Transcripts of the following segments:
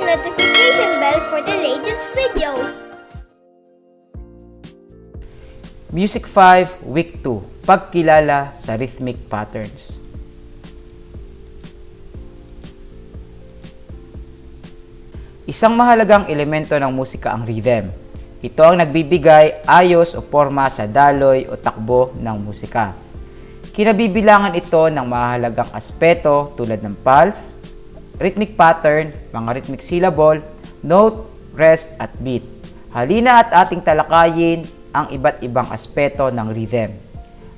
notification bell for the latest videos. Music 5, Week 2, Pagkilala sa Rhythmic Patterns. Isang mahalagang elemento ng musika ang rhythm. Ito ang nagbibigay ayos o forma sa daloy o takbo ng musika. Kinabibilangan ito ng mahalagang aspeto tulad ng pulse, rhythmic pattern, mga rhythmic syllable, note, rest at beat. Halina at ating talakayin ang iba't ibang aspeto ng rhythm.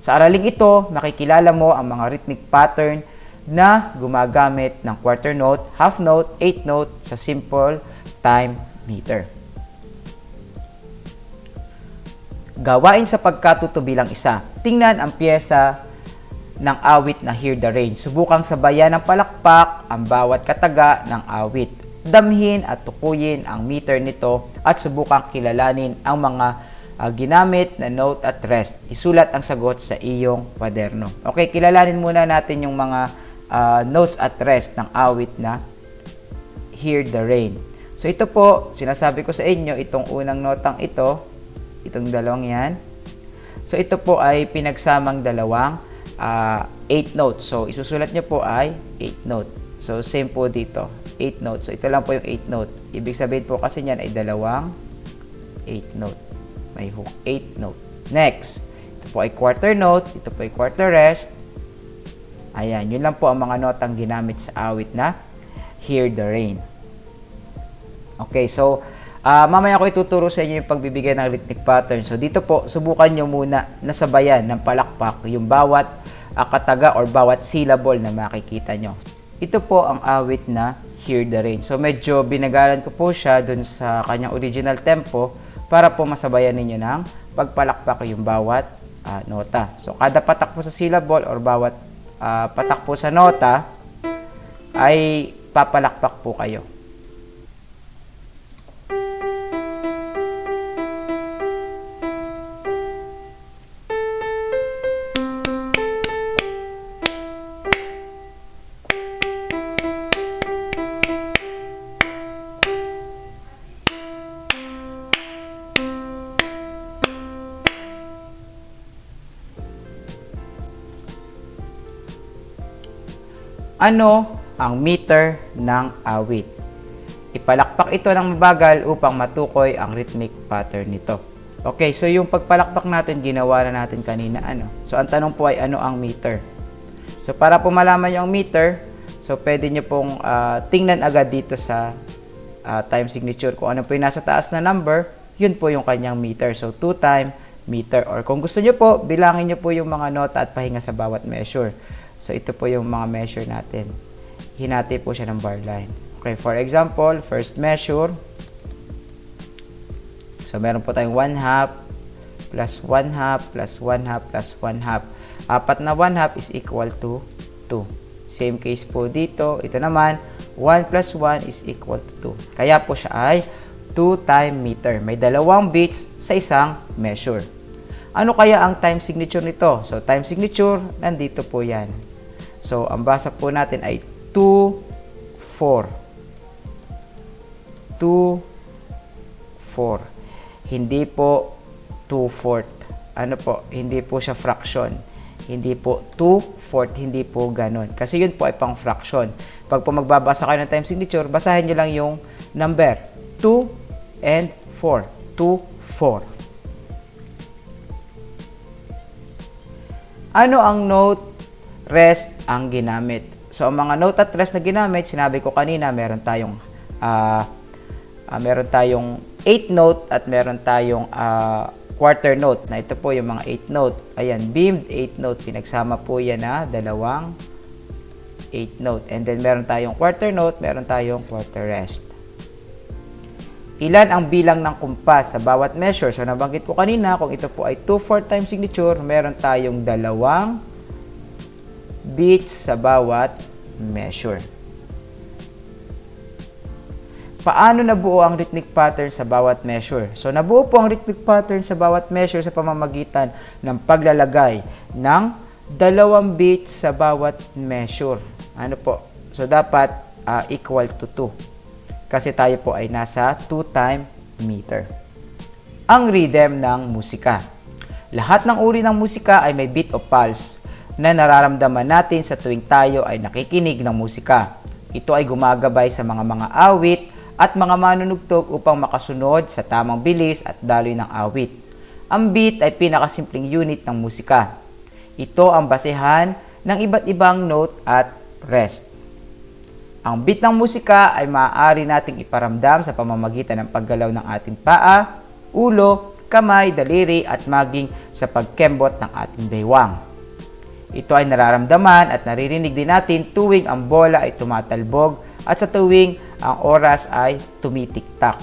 Sa araling ito, makikilala mo ang mga rhythmic pattern na gumagamit ng quarter note, half note, eighth note sa simple time meter. Gawain sa pagkatuto bilang isa. Tingnan ang piyesa ng awit na Hear the Rain. Subukang sabayan ng palakpak ang bawat kataga ng awit. Damhin at tukuyin ang meter nito at subukang kilalanin ang mga ginamit na note at rest. Isulat ang sagot sa iyong kwaderno. Okay, kilalanin muna natin yung mga notes at rest ng awit na Hear the Rain. So ito po, sinasabi ko sa inyo, itong unang notang ito, itong dalawang yan. So ito po ay pinagsamang dalawang 8 notes. So isusulat nyo po ay 8 note. So same po dito, 8 notes. So ito lang po yung 8 note. Ibig sabihin po kasi niyan ay dalawang 8 note. May hook 8 note. Next, ito po ay quarter note, ito po ay quarter rest. Ayan, yun lang po ang mga notang ginamit sa awit na Hear the Rain. Okay, so mamaya ko ituturo sa inyo yung pagbibigay ng rhythmic pattern. So dito po, subukan nyo muna nasabayan ng palakpak yung bawat kataga or bawat syllable na makikita nyo. Ito po ang awit na Hear the Rain. So medyo binagalan ko po siya dun sa kanyang original tempo para po masabayan ninyo ng pagpalakpak yung bawat nota. So kada patak po sa syllable or bawat patak po sa nota ay papalakpak po kayo. Ano ang meter ng awit? Ipalakpak ito ng mabagal upang matukoy ang rhythmic pattern nito. Okay, so yung pagpalakpak natin, ginawa na natin kanina ano. So ang tanong po ay ano ang meter? So para po malaman yung meter, so pwede nyo pong tingnan agad dito sa time signature. Kung ano po yung nasa taas na number, yun po yung kanyang meter. So 2 time meter. Or kung gusto nyo po, bilangin nyo po yung mga nota at pahinga sa bawat measure. So, ito po yung mga measure natin. Hinati po siya ng bar line. Okay, for example, first measure. So, meron po tayong 1/2 plus 1/2 plus 1/2 plus 1/2. Apat na 1/2 is equal to 2. Same case po dito. Ito naman, 1 plus 1 is equal to 2. Kaya po siya ay 2 time meter. May dalawang beats sa isang measure. Ano kaya ang time signature nito? So, time signature, nandito po yan. So, ang basa po natin ay 2/4. 2/4. Hindi po 2/4. Ano po? Hindi po siya fraction. Hindi po 2/4. Hindi po ganun. Kasi yun po ay pang fraction. Pag po magbabasa kayo ng time signature, basahin nyo lang yung number. 2 and 4. 2/4. Ano ang note, rest ang ginamit? So, ang mga note at rest na ginamit, sinabi ko kanina, meron tayong 8 note at meron tayong quarter note. Na ito po yung mga 8 note. Ayan, beamed 8 note. Pinagsama po yan na dalawang 8 note. And then, meron tayong quarter note, meron tayong quarter rest. Ilan ang bilang ng kumpas sa bawat measure? So, nabanggit ko kanina, kung ito po ay 2/4 time signature, meron tayong dalawang beats sa bawat measure. Paano nabuo ang rhythmic pattern sa bawat measure? So, nabuo po ang rhythmic pattern sa bawat measure sa pamamagitan ng paglalagay ng dalawang beats sa bawat measure. Ano po? So, dapat equal to 2. kasi tayo po ay nasa 2-time meter. Ang rhythm ng musika. Lahat ng uri ng musika ay may beat o pulse na nararamdaman natin sa tuwing tayo ay nakikinig ng musika. Ito ay gumagabay sa mga awit at mga manunugtog upang makasunod sa tamang bilis at daloy ng awit. Ang beat ay pinakasimpleng unit ng musika. Ito ang basehan ng iba't ibang note at rest. Ang beat ng musika ay maaari nating iparamdam sa pamamagitan ng paggalaw ng ating paa, ulo, kamay, daliri at maging sa pagkembot ng ating baywang. Ito ay nararamdaman at naririnig din natin tuwing ang bola ay tumatalbog at sa tuwing ang oras ay tumitiktak.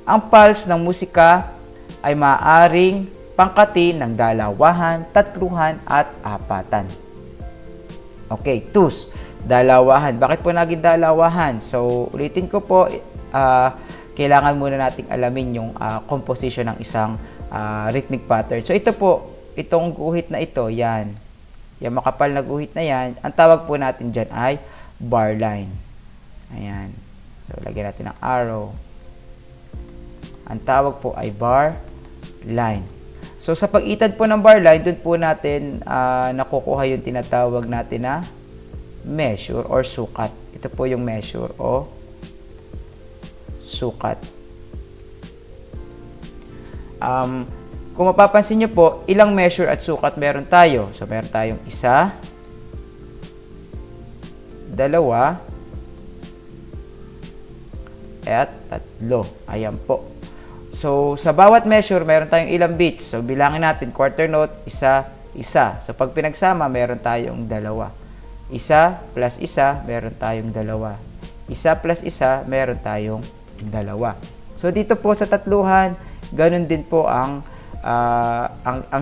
Ang pulse ng musika ay maaaring pangkatin ng dalawahan, tatluhan at apatan. Okay, twos. Dalawahan. Bakit po naging dalawahan? So, ulitin ko po, kailangan muna nating alamin yung composition ng isang rhythmic pattern. So, ito po, itong guhit na ito, yan. Yung makapal na guhit na yan, ang tawag po natin dyan ay bar line. Ayan. So, lagyan natin ng arrow. Ang tawag po ay bar line. So, sa pagitan po ng bar line, dun po natin nakukuha yung tinatawag natin na measure or sukat. Ito po yung measure o sukat. Kung mapapansin nyo po, ilang measure at sukat meron tayo? So, meron tayong isa, dalawa, at tatlo. Ayan po. So, sa bawat measure, meron tayong ilang beats. So, bilangin natin, quarter note, isa, isa. So, pag pinagsama, meron tayong dalawa. Isa plus isa, meron tayong dalawa. Isa plus isa, meron tayong dalawa. So, dito po sa tatluhan, ganun din po ang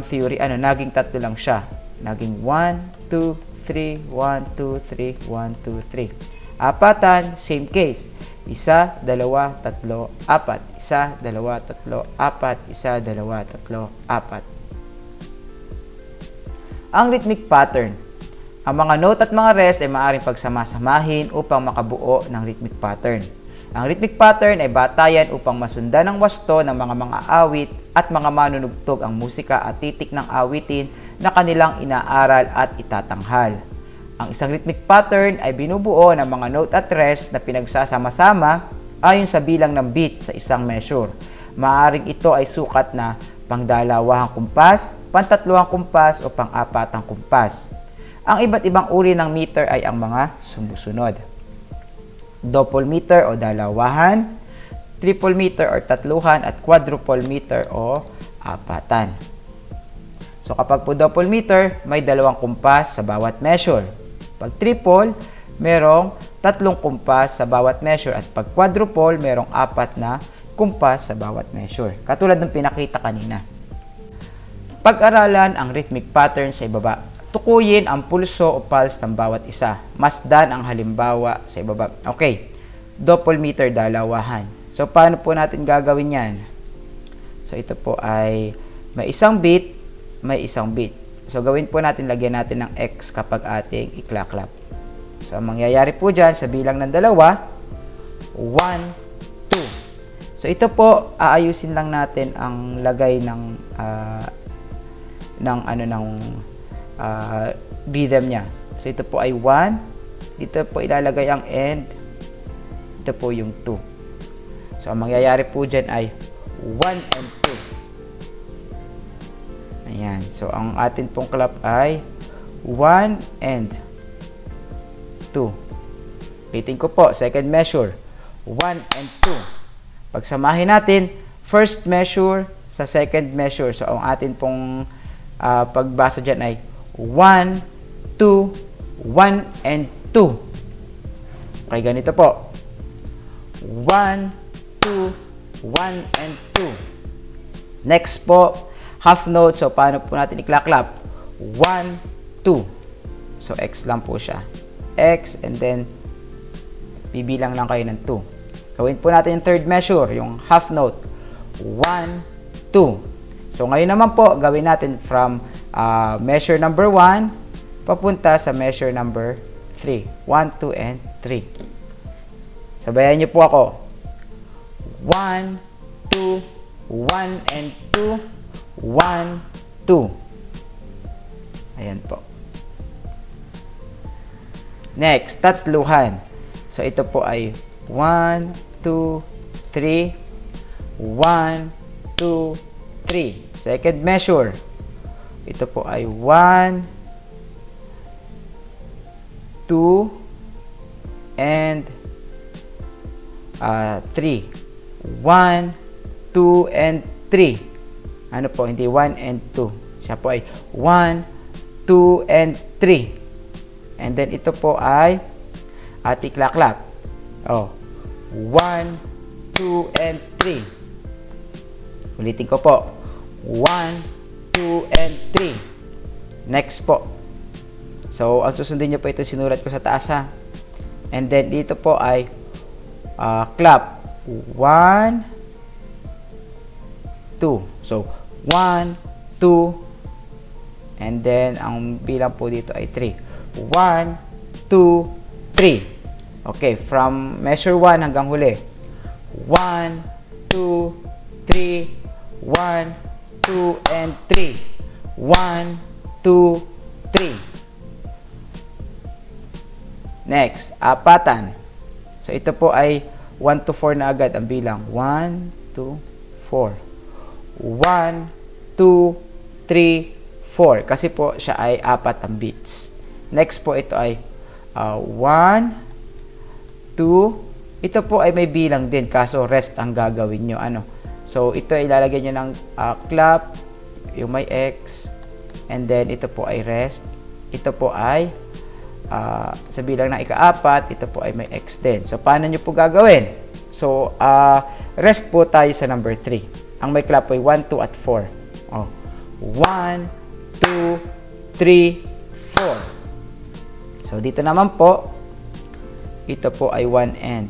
theory. Naging tatlo lang siya. Naging 1, 2, 3, 1, 2, 3, 1, 2, 3. Apatan, same case. Isa, dalawa, tatlo, apat. Isa, dalawa, tatlo, apat. Isa, dalawa, tatlo, apat. Ang rhythmic pattern. Ang mga note at mga rest ay maaaring pagsama-samahin upang makabuo ng rhythmic pattern. Ang rhythmic pattern ay batayan upang masundan ng wasto ng mga awit at mga manunugtog ang musika at titik ng awitin na kanilang inaaral at itatanghal. Ang isang rhythmic pattern ay binubuo ng mga note at rest na pinagsasama-sama ayon sa bilang ng beat sa isang measure. Maaaring ito ay sukat na pangdalawahang kumpas, pantatluhang kumpas o pang-apatang kumpas. Ang iba't ibang uri ng meter ay ang mga sumusunod. Double meter o dalawahan, triple meter o tatluhan, at quadruple meter o apatan. So kapag po double meter, may dalawang kumpas sa bawat measure. Pag triple, merong tatlong kumpas sa bawat measure. At pag quadruple, merong apat na kumpas sa bawat measure. Katulad ng pinakita kanina. Pag-aralan ang rhythmic pattern sa ibaba. Tukuyin ang pulso o pulse ng bawat isa. Masdan ang halimbawa sa ibaba. Okay, double meter dalawahan. So, paano po natin gagawin yan? So, ito po ay may isang beat, may isang beat. So, gawin po natin, lagyan natin ng X kapag ating iklaklap. So, ang mangyayari po dyan, sa bilang ng dalawa, 1, 2. So, ito po, aayusin lang natin ang lagay ng rhythm niya. So, ito po ay 1. Dito po ilalagay ang end. Ito po yung 2. So, ang mangyayari po dyan ay 1 and 2. Ayan. So, ang atin pong clap ay 1 and 2. Ulitin ko po. Second measure. 1 and 2. Pagsamahin natin, first measure sa second measure. So, ang atin pong pagbasa dyan ay 1, 2, 1, and 2. Okay, ganito po. 1, 2, 1, and 2. Next po, half note. So, paano po natin iklaklap? 1, 2. So, X lang po siya. X, and then, bibilang lang kayo ng 2. Gawin po natin yung third measure, yung half note. 1, 2. So, ngayon naman po, gawin natin from measure number 1 papunta sa measure number 3. 1, 2, and 3. Sabayan niyo po ako. 1, 2, 1 and 2, 1, 2. Ayan po. Next, tatluhan. So, ito po ay 1, 2, 3, 1, 2, 3. Second measure. Ito po ay 1, 2, and 3. 1, 2, and 3. Ano po, hindi 1 and 2. Siya po ay 1, 2, and 3. And then, ito po ay tiklak-klak. Oh, 1, 2, and 3. Ulitin ko po. 1, 2, and 3. Next po. So, ang susundin nyo po ito, sinulat ko sa taas ha. And then, dito po ay clap. 1, 2. So, 1, 2, and then, ang bilang po dito ay 3. 1, 2, 3. Okay, from measure 1 hanggang huli. 1, 2, 3, 1, 2, and 3. 1, 2, 3. Next, apatan. So, ito po ay 1 to 4 na agad ang bilang. 1, 2, 4. 1, 2, 3, 4. Kasi po, siya ay 4 ang beats. Next po, ito ay 1, 2. Ito po ay may bilang din, kaso rest ang gagawin nyo. Ano? So, ito ay ilalagay nyo ng clap, yung may X, and then ito po ay rest. Ito po ay sa bilang ng ika-4, ito po ay may X din. So, paano nyo po gagawin? So, rest po tayo sa number 3. Ang may clap po ay 1, 2, at 4. Oh. 1, 2, 3, 4. So, dito naman po, ito po ay 1 and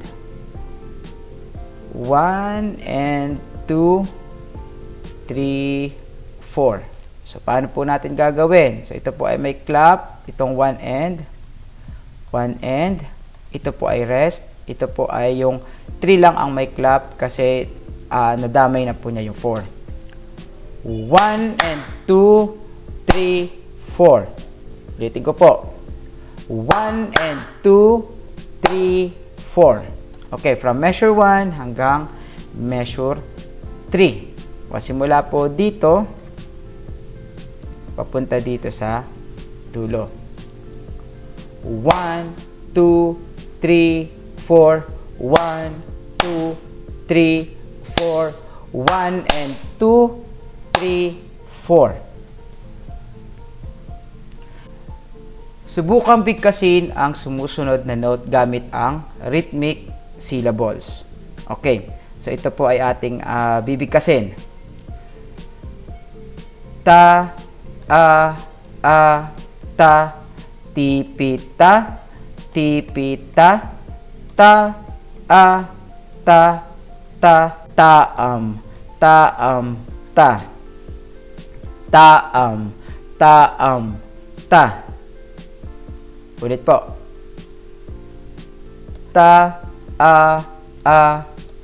1 and 2, 3, 4. So, paano po natin gagawin? So, ito po ay may clap, itong 1 and, ito po ay rest, ito po ay yung 3 lang ang may clap kasi nadamay na po niya yung 4. 1 and 2, 3, 4. Ulitin ko po. 1 and 2, 3, 4. Okay, from measure 1 hanggang measure 3. Simula po dito, papunta dito sa dulo. 1, 2, 3, 4. 1, 2, 3, 4. 1 and 2, 3, 4. Subukang bigkasin ang sumusunod na note gamit ang rhythmic syllables. Okay, so ito po ay ating bibigkasin. Ta, ta, tipita, tipita, ta, ta, taam, taam, ta, taam, taam, ta. Ulit po. Ta,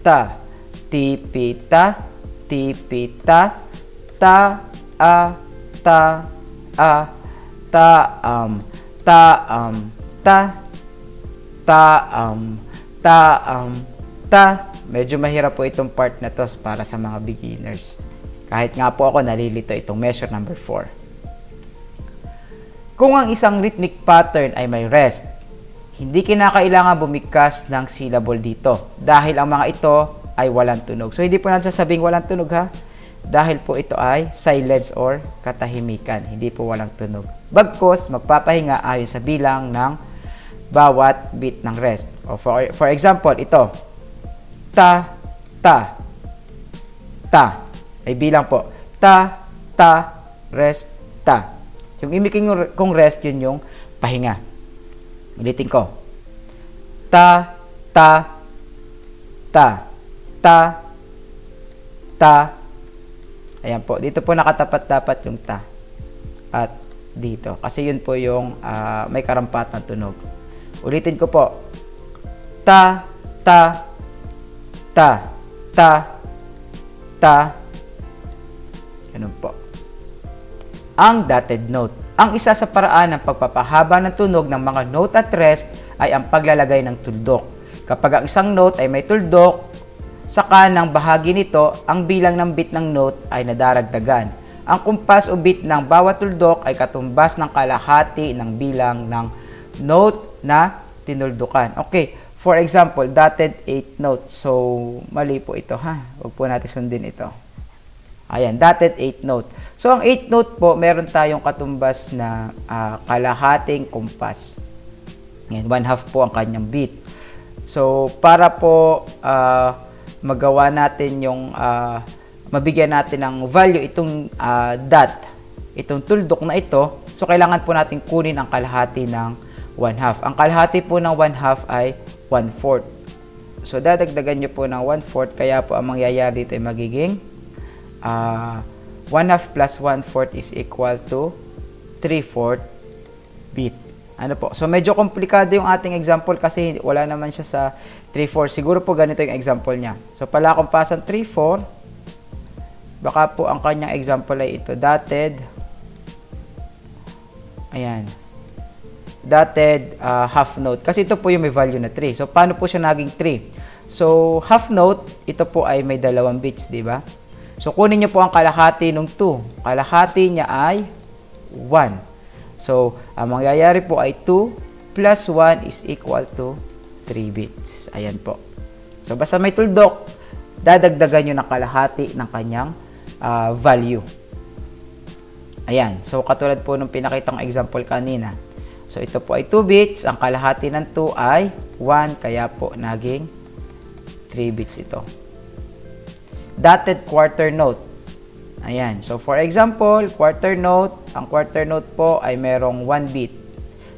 ta. Tipita, tipita. Ta, ta, taam, taam, ta. Taam, taam, ta. Medyo mahirap po itong part na to para sa mga beginners. Kahit nga po ako nalilito itong measure number 4. Kung ang isang rhythmic pattern ay may rest, hindi kinakailangan bumigkas ng syllable dito dahil ang mga ito ay walang tunog. So, hindi po natin sasabing walang tunog ha, dahil po ito ay silence or katahimikan, hindi po walang tunog. Bagkus, magpapahinga ayon sa bilang ng bawat beat ng rest. O for example, ito, ta, ta, ta, ay bilang po, ta, ta, rest, ta. Yung imik kong rest, yun yung pahinga. Ulitin ko. Ta, ta, ta, ta, ta. Ayan po. Dito po nakatapat-tapat yung ta. At dito. Kasi yun po yung may karampatang tunog. Ulitin ko po. Ta, ta, ta, ta, ta. Ganun po. Ang dotted note. Ang isa sa paraan ng pagpapahaba ng tunog ng mga note at rest ay ang paglalagay ng tuldok. Kapag ang isang note ay may tuldok, sa kanang bahagi nito, ang bilang ng beat ng note ay nadaragdagan. Ang kumpas o beat ng bawat tuldok ay katumbas ng kalahati ng bilang ng note na tinuldukan. Okay, for example, dotted 8 notes. So, mali po ito ha. Huwag po natin sundin ito. Ayan, dotted 8 note. So, ang 8 note po, meron tayong katumbas na kalahating kumpas. Ayan, 1/2 po ang kanyang beat. So, para po magawa natin yung, mabigyan natin ng value itong dot, itong tuldok na ito, so kailangan po natin kunin ang kalahati ng 1/2. Ang kalahati po ng 1/2 ay 1/4. So, dadagdagan nyo po ng 1/4, kaya po ang mangyayari dito ay magiging 1/2 plus 1/4 is equal to 3/4 beat. Ano po? So, medyo komplikado yung ating example kasi wala naman siya sa 3/4. Siguro po ganito yung example niya. So, palakumpasan 3/4. Baka po ang kanyang example ay ito. Dotted. Ayan. Dotted half note. Kasi ito po yung may value na 3. So, paano po siya naging 3? So, half note, ito po ay may dalawang beats, di ba? So, kunin niyo po ang kalahati ng 2. Kalahati niya ay 1. So, ang mangyayari po ay 2 plus 1 is equal to 3 beats. Ayan po. So, basta may tuldok, dadagdagan nyo ng kalahati ng kanyang value. Ayan. So, katulad po nung pinakitang example kanina. So, ito po ay 2 beats. Ang kalahati ng 2 ay 1. Kaya po, naging 3 beats ito. Dotted quarter note. Ayan. So, for example, quarter note. Ang quarter note po ay merong 1 beat.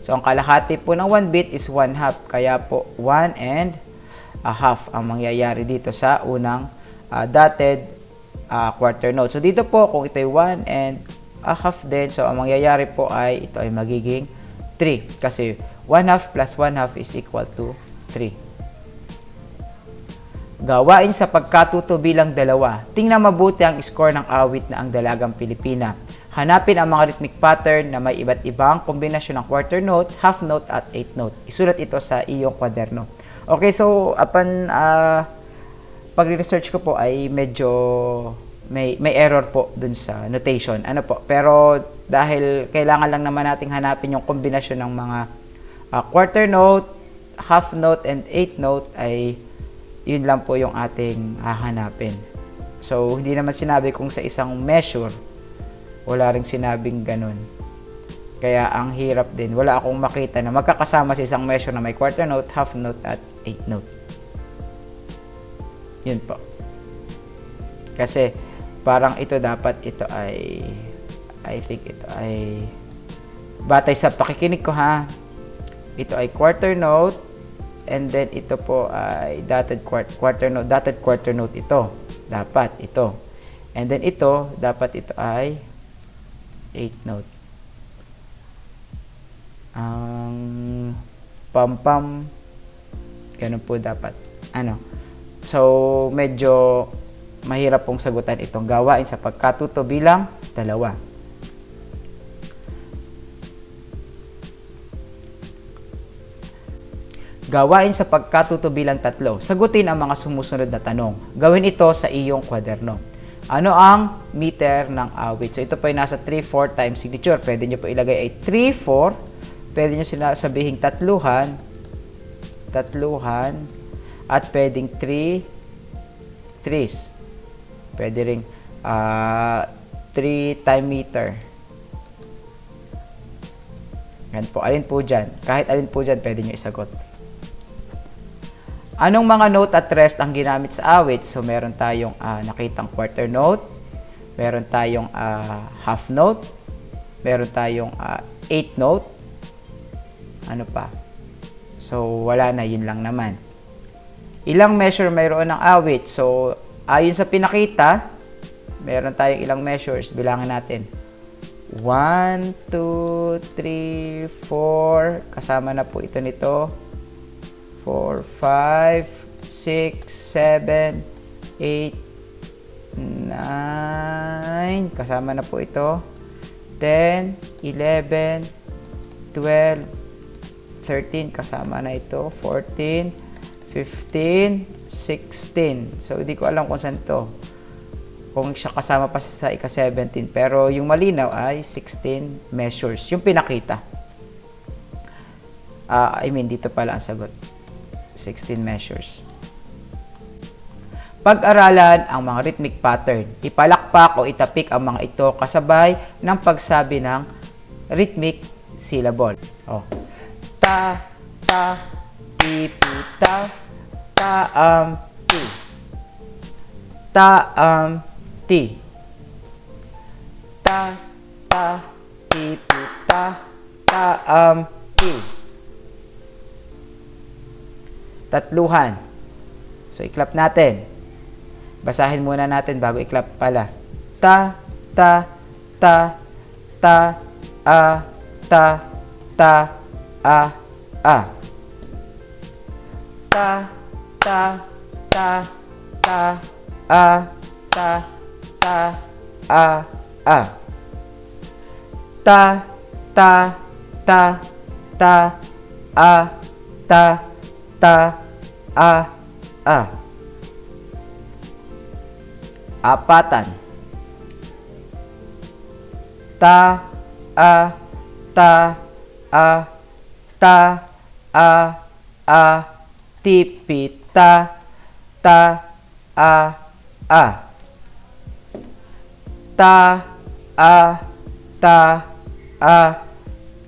So, ang kalahati po ng 1 beat is 1/2. Kaya po, 1 1/2 ang mangyayari dito sa unang dotted quarter note. So, dito po, kung ito ay 1 1/2 din, so, ang mangyayari po ay ito ay magiging 3. Kasi, 1/2 plus 1/2 is equal to 3. Gawain sa pagkatuto bilang dalawa. Tingnan mabuti ang score ng awit na Ang Dalagang Pilipina. Hanapin ang mga rhythmic pattern na may iba't ibang kombinasyon ng quarter note, half note, at 8 note. Isulat ito sa iyong kwaderno. Okay, so upon pag-research ko po ay medyo may error po dun sa notation. Ano po? Pero dahil kailangan lang naman nating hanapin yung kombinasyon ng mga quarter note, half note, and 8 note ay yun lang po yung ating hahanapin. So, hindi naman sinabi kung sa isang measure, wala ring sinabing ganun. Kaya, ang hirap din. Wala akong makita na magkakasama sa isang measure na may quarter note, half note, at 8 note. Yun po. Kasi, parang ito dapat, ito ay, I think ito ay, batay sa pakikinig ko ha, ito ay quarter note, and then ito po ay dotted quarter note ito. Dapat ito. And then ito, dapat ito ay 8 note. Ang pam-pam, ganun po dapat. Ano? So, medyo mahirap pong sagutan itong gawain sa pagkatuto bilang dalawa. Gawain sa pagkatuto bilang 3. Sagutin ang mga sumusunod na tanong. Gawin ito sa iyong kwaderno. Ano ang meter ng awit? So, ito po ay nasa 3/4 times signature. Pwede nyo po ilagay ay 3/4. Pwede nyo sinasabihing tatluhan. At pwedeng 3 threes. Pwede ring 3 time meter. Yan po. Alin po dyan? Kahit alin po dyan, pwede nyo isagot. Anong mga note at rest ang ginamit sa awit? So, meron tayong nakitang quarter note, meron tayong half note, meron tayong 8 note, ano pa? So, wala na, yun lang naman. Ilang measure mayroon ng awit? So, ayon sa pinakita, meron tayong ilang measures. Bilangin natin. 1, 2, 3, 4. Kasama na po ito nito. 4, 5, 6, 7, 8, 9. Kasama na po ito. 10, 11, 12, 13. Kasama na ito. 14, 15, 16. So, hindi ko alam kung saan to. Kung siya kasama pa sa ika-17. Pero yung malinaw ay 16 measures. Yung pinakita. Dito pala ang sagot. 16 measures. Pag-aralan ang mga rhythmic pattern. Ipalakpak o itapik ang mga ito kasabay ng pagsabi ng rhythmic syllable. Ta, ta, ti, pi, ta, ti. Ti. Ta, ti, pi, ti. Tatluhan. So, i-clap natin. Basahin muna natin bago i-clap pala. Ta, ta, ta, ta, a, ta, ta, a, a. Ta, ta, ta, ta, a, ta, ta, a, a. Ta, ta, ta, ta, a, ta, ta, a, a. Apatan. Ta, a, ta, a, ta, a, tipi, ta, a, a. Ta, a, ta, a,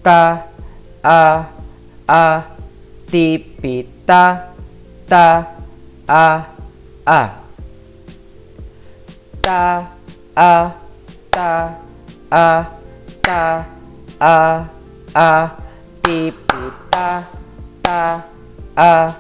ta, a, tipi, ta, a, a. Ta, a, ta, a, ta, a, tipi, ta, a.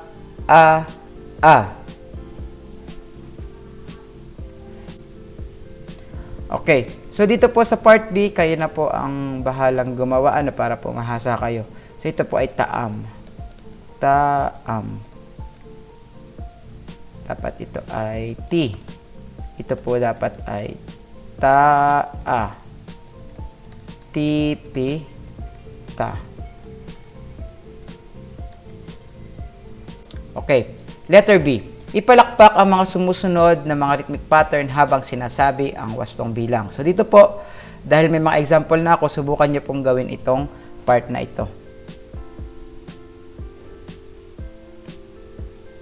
Okay. So, dito po sa part B, kayo na po ang bahalang gumawa para po mahasa kayo. So, ito po ay taam. Taam. Dapat ito ay T. Ito po dapat ay ta-a. Tipi, ta. Okay. Letter B. Ipalakpak ang mga sumusunod na mga rhythmic pattern habang sinasabi ang wastong bilang. So, dito po, dahil may mga example na ako, subukan nyo pong gawin itong part na ito.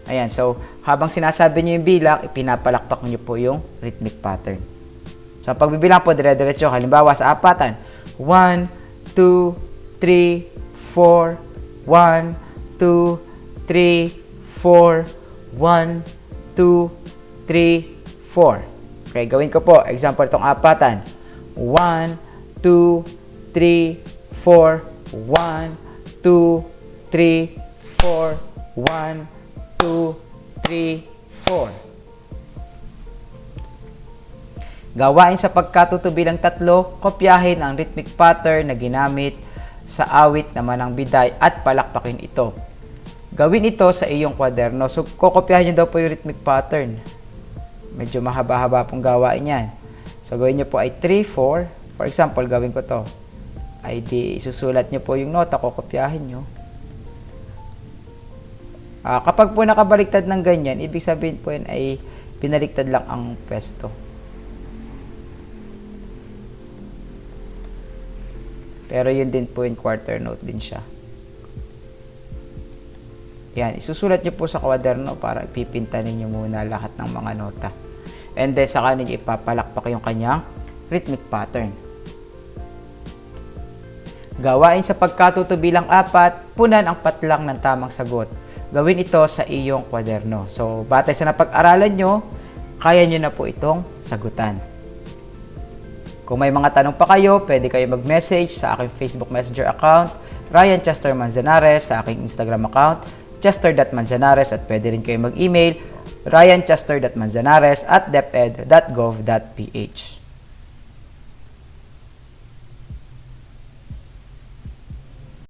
Ayan, so, habang sinasabi nyo yung bilang, ipinapalakpak nyo po yung rhythmic pattern. So, pagbibilang po, dire-diretso. Halimbawa, sa apatan, 1, 2, 3, 4, 1, 2, 3, 4, 1, 2, 3, 4. Okay, gawin ko po. Example itong apatan. 1, 2, 3, 4, 1, 2, 3, 4, 1, 2, 3, 4. Gawain sa pagkatutubilang tatlo, kopyahin ang rhythmic pattern na ginamit sa awit naman ng biday at palakpakin ito. Gawin ito sa iyong kwaderno. So, kokopyahin nyo daw po yung rhythmic pattern. Medyo mahaba-haba pong gawain yan. So, gawin nyo po ay 3, 4. For example, gawin ko to. Ay di, isusulat nyo po yung nota, kokopyahin nyo. Kapag po nakabaliktad ng ganyan, ibig sabihin po yan ay binaliktad lang ang pwesto. Pero yun din po yung quarter note din siya. Yan, isusulat nyo po sa kwaderno para ipipinta ninyo muna lahat ng mga nota. And then, saka ninyo ipapalakpak yung kanyang rhythmic pattern. Gawain sa pagkatutubilang 4, punan ang patlang ng tamang sagot. Gawin ito sa iyong kwaderno. So, batay sa napag-aralan nyo, kaya nyo na po itong sagutan. Kung may mga tanong pa kayo, pwede kayo mag-message sa aking Facebook Messenger account, Ryan Chester Manzanares, sa aking Instagram account, chester.manzanares, at pwede rin kayo mag-email, ryanchester.manzanares@deped.gov.ph.